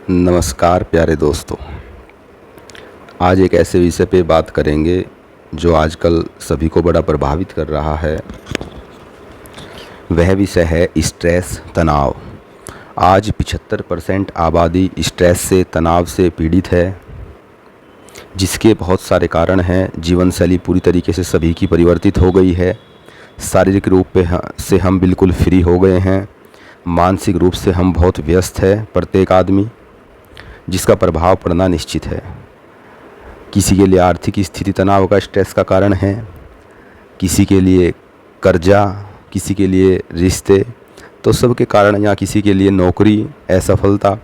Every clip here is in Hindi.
नमस्कार प्यारे दोस्तों। आज एक ऐसे विषय पे बात करेंगे जो आजकल सभी को बड़ा प्रभावित कर रहा है। वह विषय है स्ट्रेस, तनाव। आज 75% आबादी स्ट्रेस से, तनाव से पीड़ित है, जिसके बहुत सारे कारण हैं। जीवन शैली पूरी तरीके से सभी की परिवर्तित हो गई है। शारीरिक रूप से हम बिल्कुल फ्री हो गए हैं। मानसिक रूप से हम बहुत व्यस्त है प्रत्येक आदमी, जिसका प्रभाव पड़ना निश्चित है। किसी के लिए आर्थिक स्थिति तनाव का, स्ट्रेस का कारण है, किसी के लिए कर्जा, किसी के लिए रिश्ते, तो सबके कारण, या किसी के लिए नौकरी, असफलता,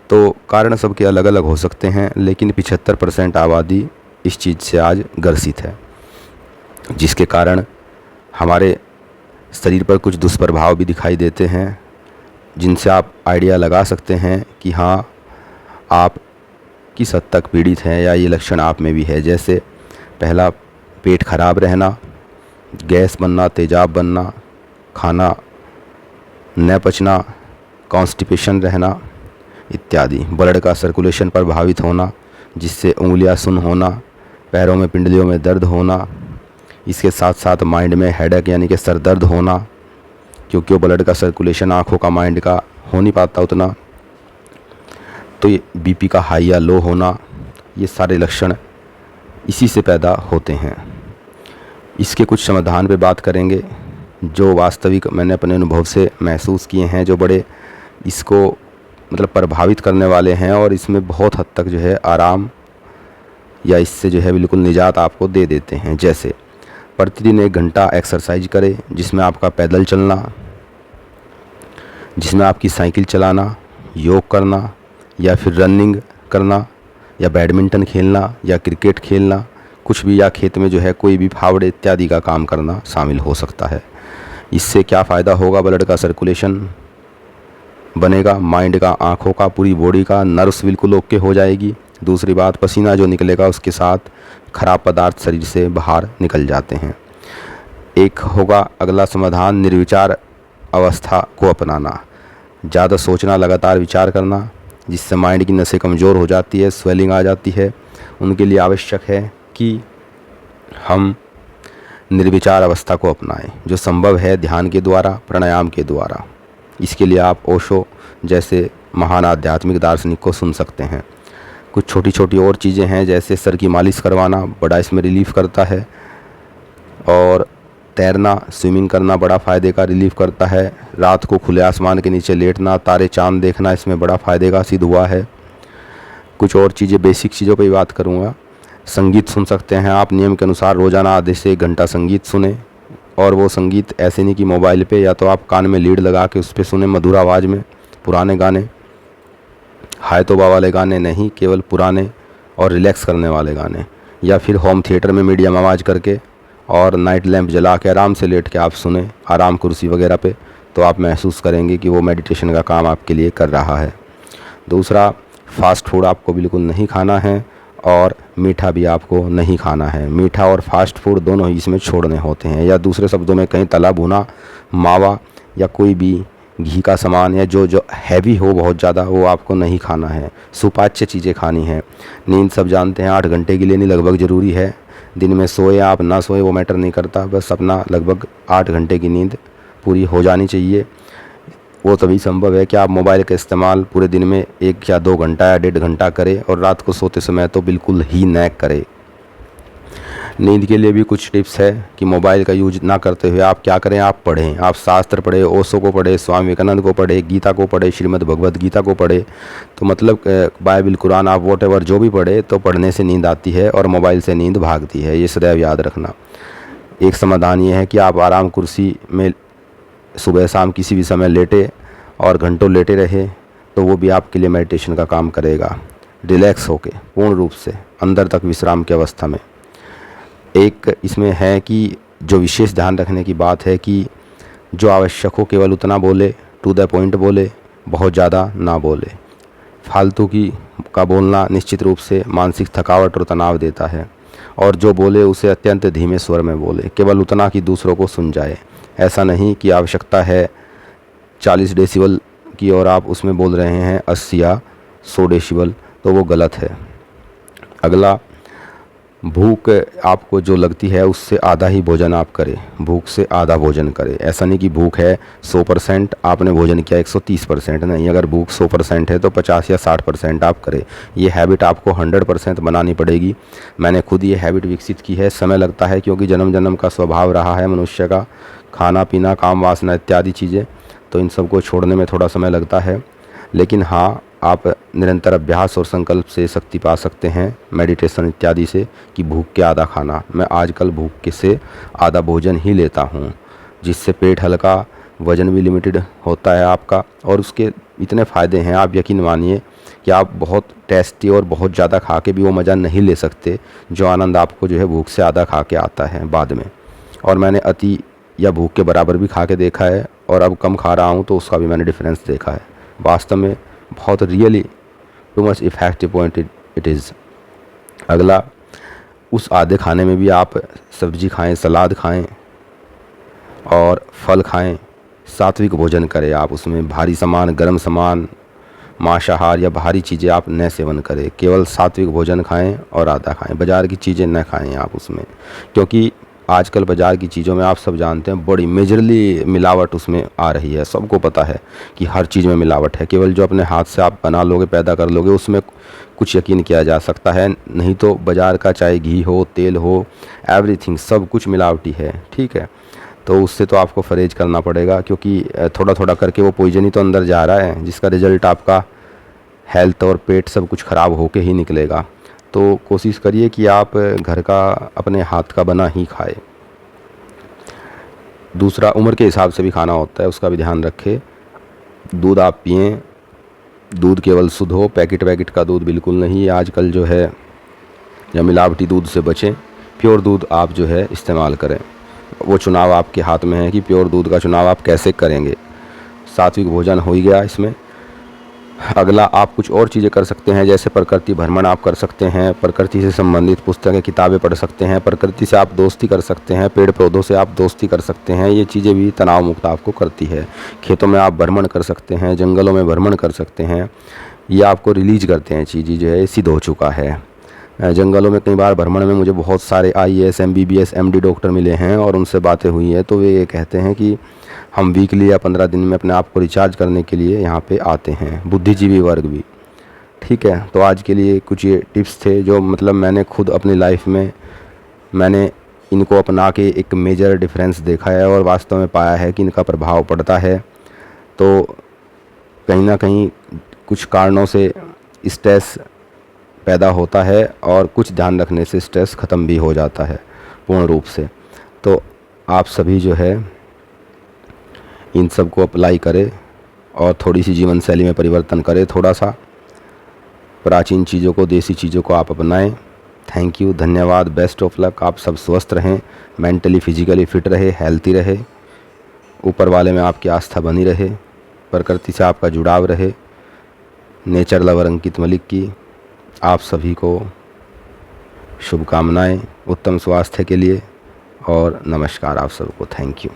तो कारण सबके अलग अलग हो सकते हैं। लेकिन 75% आबादी इस चीज़ से आज ग्रसित है, जिसके कारण हमारे शरीर पर कुछ दुष्प्रभाव भी दिखाई देते हैं, जिनसे आप आइडिया लगा सकते हैं कि हाँ, आप किस हद तक पीड़ित हैं या ये लक्षण आप में भी है। जैसे पहला, पेट खराब रहना, गैस बनना, तेजाब बनना, खाना न पचना, कॉन्स्टिपेशन रहना इत्यादि। ब्लड का सर्कुलेशन प्रभावित होना, जिससे उंगलियां सुन्न होना, पैरों में, पिंडलियों में दर्द होना। इसके साथ साथ माइंड में हेडेक यानी कि सर दर्द होना, क्योंकि वो ब्लड का सर्कुलेशन आँखों का, माइंड का हो नहीं पाता उतना। तो ये बीपी का हाई या लो होना, ये सारे लक्षण इसी से पैदा होते हैं। इसके कुछ समाधान पे बात करेंगे जो वास्तविक मैंने अपने अनुभव से महसूस किए हैं, जो बड़े इसको मतलब प्रभावित करने वाले हैं, और इसमें बहुत हद तक जो है आराम या इससे जो है बिल्कुल निजात आपको दे देते हैं। जैसे प्रतिदिन 1 घंटा एक्सरसाइज करें, जिसमें आपका पैदल चलना, जिसमें आपकी साइकिल चलाना, योग करना, या फिर रनिंग करना, या बैडमिंटन खेलना, या क्रिकेट खेलना, कुछ भी, या खेत में जो है कोई भी फावड़े इत्यादि का काम करना शामिल हो सकता है। इससे क्या फ़ायदा होगा? ब्लड का सर्कुलेशन बनेगा, माइंड का, आँखों का, पूरी बॉडी का, नर्व्स बिल्कुल ओके हो जाएगी। दूसरी बात, पसीना जो निकलेगा उसके साथ खराब पदार्थ शरीर से बाहर निकल जाते हैं। एक होगा अगला समाधान, निर्विचार अवस्था को अपनाना। ज़्यादा सोचना, लगातार विचार करना, जिससे माइंड की नसें कमज़ोर हो जाती है, स्वेलिंग आ जाती है। उनके लिए आवश्यक है कि हम निर्विचार अवस्था को अपनाएं, जो संभव है ध्यान के द्वारा, प्राणायाम के द्वारा। इसके लिए आप ओशो जैसे महान आध्यात्मिक दार्शनिक को सुन सकते हैं। कुछ छोटी छोटी और चीज़ें हैं, जैसे सर की मालिश करवाना बड़ा इसमें रिलीफ़ करता है, और तैरना, स्विमिंग करना बड़ा फ़ायदे का रिलीफ़ करता है। रात को खुले आसमान के नीचे लेटना, तारे चांद देखना, इसमें बड़ा फ़ायदे का सिद्ध हुआ है। कुछ और चीज़ें, बेसिक चीज़ों पे बात करूँगा। संगीत सुन सकते हैं आप, नियम के अनुसार रोज़ाना आधे से 1 घंटा संगीत सुने, और वो संगीत ऐसे नहीं कि मोबाइल पे, या तो आप कान में लीड लगा के उस पर सुने मधुर आवाज़ में। पुराने गाने, हाय तौबा वाले गाने नहीं, केवल पुराने और रिलैक्स करने वाले गाने, या फिर होम थिएटर में मीडियम आवाज़ करके और नाइट लैंप जला के आराम से लेट के आप सुने, आराम कुर्सी वगैरह पे, तो आप महसूस करेंगे कि वो मेडिटेशन का काम आपके लिए कर रहा है। दूसरा, फ़ास्ट फूड आपको बिल्कुल नहीं खाना है, और मीठा भी आपको नहीं खाना है। मीठा और फास्ट फूड दोनों ही इसमें छोड़ने होते हैं, या दूसरे शब्दों में कहीं तला भुना, मावा, या कोई भी घी का सामान, या जो हैवी हो बहुत ज़्यादा, वो आपको नहीं खाना है। सुपाच्य चीज़ें खानी है। नींद सब जानते हैं 8 घंटे के लिए नहीं लगभग ज़रूरी है। दिन में सोए आप ना सोए वो मैटर नहीं करता, बस अपना लगभग 8 घंटे की नींद पूरी हो जानी चाहिए। वो तभी संभव है कि आप मोबाइल का इस्तेमाल पूरे दिन में 1 या 2 घंटा या 1.5 घंटा करें, और रात को सोते समय तो बिल्कुल ही न करें। नींद के लिए भी कुछ टिप्स है कि मोबाइल का यूज ना करते हुए आप क्या करें, आप पढ़ें, आप शास्त्र पढ़ें, ओशो को पढ़ें, स्वामी विवेकानंद को पढ़ें, गीता को पढ़ें, श्रीमद् भगवद गीता को पढ़ें। तो मतलब बाइबल, कुरान, आप वॉट जो भी पढ़े, तो पढ़ने से नींद आती है और मोबाइल से नींद भागती है, ये सदैव याद रखना। एक समाधान ये है कि आप आराम कुर्सी में सुबह शाम किसी भी समय लेटे और घंटों लेटे रहे, तो वो भी आपके लिए मेडिटेशन का काम करेगा। रिलैक्स होके पूर्ण रूप से अंदर तक विश्राम की अवस्था में। एक इसमें है कि जो विशेष ध्यान रखने की बात है कि जो आवश्यक हो केवल उतना बोले, टू द पॉइंट बोले, बहुत ज़्यादा ना बोले। फालतू का बोलना निश्चित रूप से मानसिक थकावट और तनाव देता है, और जो बोले उसे अत्यंत धीमे स्वर में बोले, केवल उतना कि दूसरों को सुन जाए। ऐसा नहीं कि आवश्यकता है 40 डेसिबल की और आप उसमें बोल रहे हैं 80 या 100 डेसिबल, तो वो गलत है। अगला, भूख आपको जो लगती है उससे आधा ही भोजन आप करें, भूख से आधा भोजन करें। ऐसा नहीं कि भूख है 100%, आपने भोजन किया 130%, नहीं। अगर भूख 100% है तो 50 या 60% आप करें। ये हैबिट आपको 100% बनानी पड़ेगी। मैंने खुद ये हैबिट विकसित की है। समय लगता है क्योंकि जन्म जन्म का स्वभाव रहा है मनुष्य का, खाना पीना, काम वासना इत्यादि चीज़ें, तो इन सबको छोड़ने में थोड़ा समय लगता है। लेकिन हाँ, आप निरंतर अभ्यास और संकल्प से शक्ति पा सकते हैं, मेडिटेशन इत्यादि से, कि भूख के आधा खाना। मैं आजकल भूख के से आधा भोजन ही लेता हूँ, जिससे पेट हल्का, वज़न भी लिमिटेड होता है आपका, और उसके इतने फ़ायदे हैं, आप यकीन मानिए कि आप बहुत टेस्टी और बहुत ज़्यादा खा के भी वो मज़ा नहीं ले सकते जो आनंद आपको जो है भूख से आधा खा के आता है बाद में। और मैंने अति या भूख के बराबर भी खा के देखा है, और अब कम खा रहा हूँ तो उसका भी मैंने डिफरेंस देखा है। वास्तव में बहुत really too much effective point it is. अगला, उस आधे खाने में भी आप सब्जी खाएं, सलाद खाएं और फल खाएं, सात्विक भोजन करें। आप उसमें भारी सामान, गर्म सामान, मांसाहार या बाहरी चीज़ें आप न सेवन करें। केवल सात्विक भोजन खाएं और आधा खाएं। बाज़ार की चीज़ें न खाएं आप उसमें, क्योंकि आजकल बाज़ार की चीज़ों में आप सब जानते हैं बड़ी मेजरली मिलावट उसमें आ रही है। सबको पता है कि हर चीज़ में मिलावट है। केवल जो अपने हाथ से आप बना लोगे, पैदा कर लोगे, उसमें कुछ यकीन किया जा सकता है। नहीं तो बाज़ार का चाहे घी हो, तेल हो, एवरीथिंग सब कुछ मिलावटी है। ठीक है, तो उससे तो आपको परहेज करना पड़ेगा, क्योंकि थोड़ा थोड़ा करके वो पॉइजन ही तो अंदर जा रहा है, जिसका रिज़ल्ट आपका हेल्थ और पेट सब कुछ ख़राब होके ही निकलेगा। तो कोशिश करिए कि आप घर का, अपने हाथ का बना ही खाए। दूसरा, उम्र के हिसाब से भी खाना होता है, उसका भी ध्यान रखें। दूध आप पिएं, दूध केवल शुद्ध हो, पैकेट वैकेट का दूध बिल्कुल नहीं। आजकल जो है, या मिलावटी दूध से बचें, प्योर दूध आप जो है इस्तेमाल करें। वो चुनाव आपके हाथ में है कि प्योर दूध का चुनाव आप कैसे करेंगे। सात्विक भोजन हो ही गया इसमें। अगला, आप कुछ और चीज़ें कर सकते हैं, जैसे प्रकृति भ्रमण आप कर सकते हैं, प्रकृति से संबंधित पुस्तकें, किताबें पढ़ सकते हैं, प्रकृति से आप दोस्ती कर सकते हैं, पेड़ पौधों से आप दोस्ती कर सकते हैं। ये चीज़ें भी तनाव मुक्त आपको करती है। खेतों में आप भ्रमण कर सकते हैं, जंगलों में भ्रमण कर सकते हैं। ये आपको रिलीज करते हैं, चीज़ें जो है सिद्ध हो चुका है। जंगलों में कई बार भ्रमण में मुझे बहुत सारे IAS, MBBS, MD डॉक्टर मिले हैं, और उनसे बातें हुई हैं, तो वे ये कहते हैं कि हम वीकली या 15 दिन में अपने आप को रिचार्ज करने के लिए यहाँ पे आते हैं, बुद्धिजीवी वर्ग भी। ठीक है, तो आज के लिए कुछ ये टिप्स थे जो मतलब मैंने खुद अपनी लाइफ में मैंने इनको अपना के एक मेजर डिफरेंस देखा है, और वास्तव में पाया है कि इनका प्रभाव पड़ता है। तो कहीं ना कहीं कुछ कारणों से स्ट्रेस पैदा होता है, और कुछ ध्यान रखने से स्ट्रेस ख़त्म भी हो जाता है पूर्ण रूप से। तो आप सभी जो है इन सब को अप्लाई करें, और थोड़ी सी जीवन शैली में परिवर्तन करें। थोड़ा सा प्राचीन चीज़ों को, देसी चीज़ों को आप अपनाएं। थैंक यू, धन्यवाद, बेस्ट ऑफ लक। आप सब स्वस्थ रहें, मेंटली फिजिकली फिट रहे, हेल्थी रहे, ऊपर वाले में आपकी आस्था बनी रहे, प्रकृति से आपका जुड़ाव रहे। नेचर लवर अंकित मलिक की आप सभी को शुभकामनाएं उत्तम स्वास्थ्य के लिए, और नमस्कार आप सबको। Thank you.